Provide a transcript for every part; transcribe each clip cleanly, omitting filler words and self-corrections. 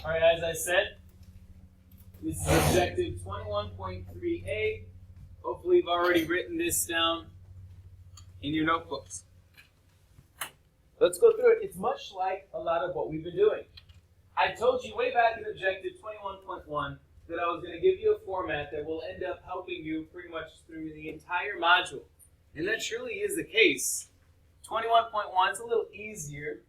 All right, as I said, this is objective 21.3a. Hopefully you've already written this down in your notebooks. Let's go through it. It's much like a lot of what we've been doing. I told you way back in objective 21.1 that I was going to give you a format that will end up helping you pretty much through the entire module. And that surely is the case. 21.1 is a little easier,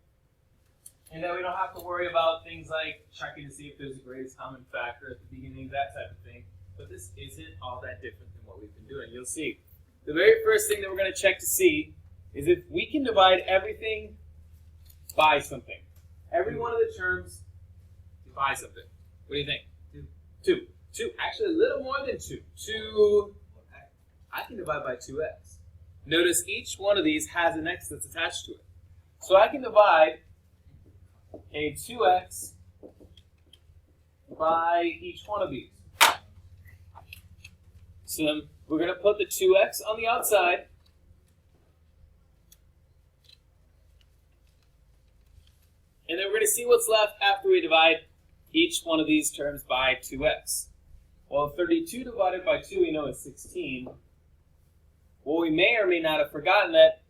and then we don't have to worry about things like checking to see if there's a greatest common factor at the beginning, that type of thing. But this isn't all that different than what we've been doing. You'll see. The very first thing that we're going to check to see is if we can divide everything by something. Every one of the terms by something. What do you think? Two. Actually, a little more than two. I can divide by 2x. Notice each one of these has an x that's attached to it. So I can divide a 2x by each one of these. So we're going to put the 2x on the outside. And then we're going to see what's left after we divide each one of these terms by 2x. Well, 32 divided by 2 we know is 16. Well, we may or may not have forgotten that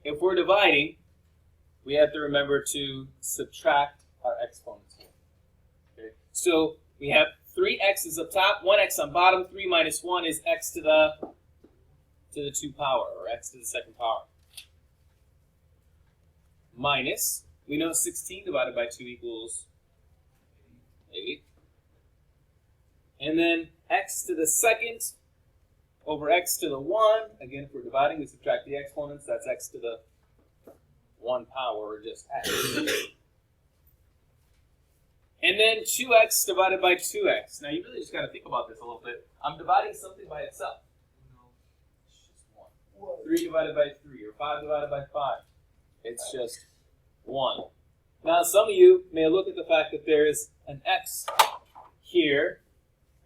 if we're dividing, we have to remember to subtract our exponents here. Okay? So we have 3 x's up top, 1 x on bottom, 3 minus 1 is x to the 2 power, or x to the second power. Minus, we know 16 divided by 2 equals 8. And then x to the second over x to the 1. Again, if we're dividing, we subtract the exponents. That's x to the 1 power, or just x. And then 2x divided by 2x. Now, you really just got to think about this a little bit. I'm dividing something by itself. It's just 1. 3 divided by 3, or 5 divided by 5. It's just 1. Now, some of you may look at the fact that there is an x here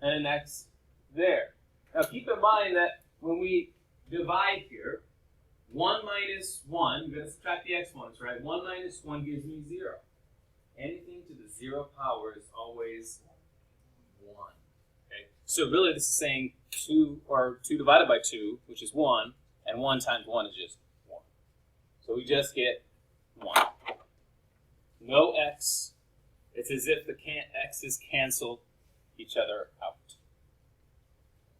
and an x there. Now, keep in mind that when we divide here, 1 minus 1, you're going to subtract the exponents, right? 1 minus 1 gives me 0. Anything to the 0 power is always 1. Okay? So really, this is saying 2 divided by 2, which is 1, and 1 times 1 is just 1. So we just get 1. No x. It's as if the x's cancel each other out.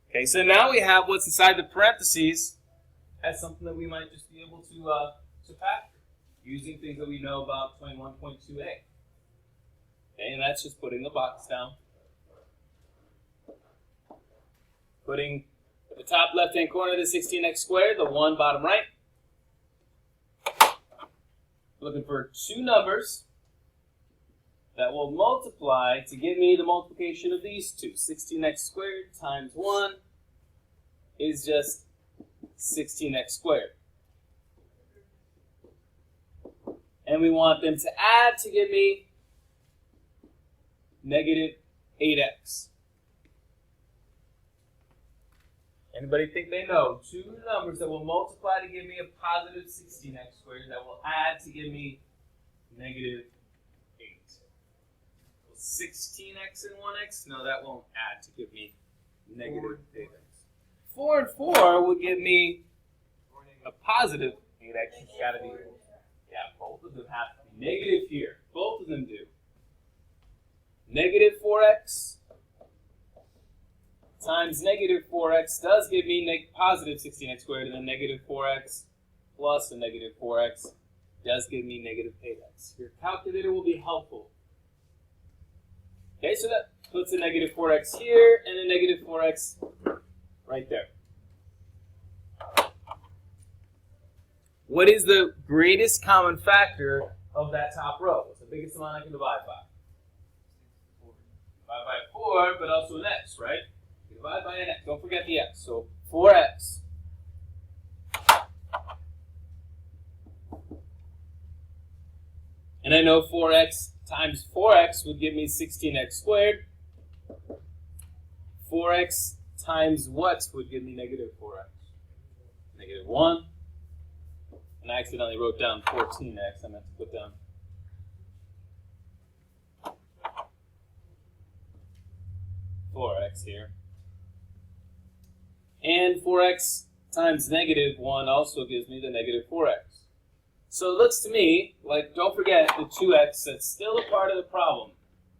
Okay, so now we have what's inside the parentheses as something that we might just be able to factor using things that we know about 21.2a. Okay, and that's just putting the box down. Putting at the top left-hand corner the 16x squared, the 1 bottom right. Looking for 2 numbers that will multiply to give me the multiplication of these two. 16x squared times 1 is just 16x squared. And we want them to add to give me negative 8x. Anybody think they know? 2 numbers that will multiply to give me a positive 16x squared that will add to give me negative 8. 16x and 1x? No, that won't add to give me negative 8x. 4 and 4 would give me a positive 8x. It's got to be, yeah, both of them have to be negative here. Both of them do. Negative 4x times negative 4x does give me positive 16x squared, and then negative 4x plus a negative 4x does give me negative 8x. Your calculator will be helpful. Okay, so that puts a negative 4x here and a negative 4x right there. What is the greatest common factor of that top row? What's the biggest amount I can divide by? Divide by 4, but also an x, right? Divide by an x. Don't forget the x. So 4x. And I know 4x times 4x would give me 16x squared. 4x times what would give me negative 4x? Negative 1. And I accidentally wrote down 14x. I meant to put down 4x here. And 4x times negative 1 also gives me the negative 4x. So it looks to me like, don't forget the 2x, that's still a part of the problem.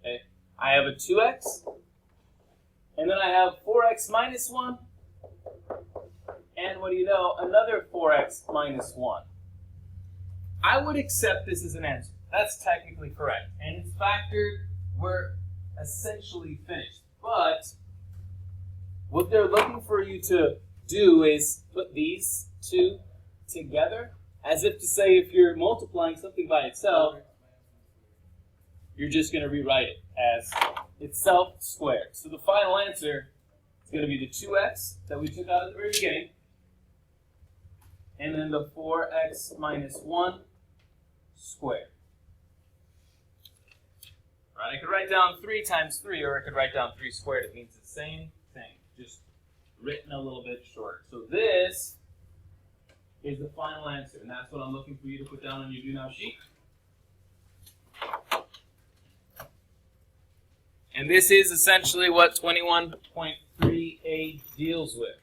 Okay? I have a 2x, and then I have 4x minus 1, and what do you know, another 4x minus 1. I would accept this as an answer. That's technically correct. And it's factored, we're essentially finished. But what they're looking for you to do is put these two together, as if to say if you're multiplying something by itself, you're just going to rewrite it as itself squared. So the final answer is going to be the 2x that we took out at the very beginning, and then the 4x minus 1 squared. Right, I could write down 3 times 3, or I could write down 3 squared. It means the same thing, just written a little bit shorter. So this is the final answer, and that's what I'm looking for you to put down on your do now sheet. And this is essentially what 21.3a deals with.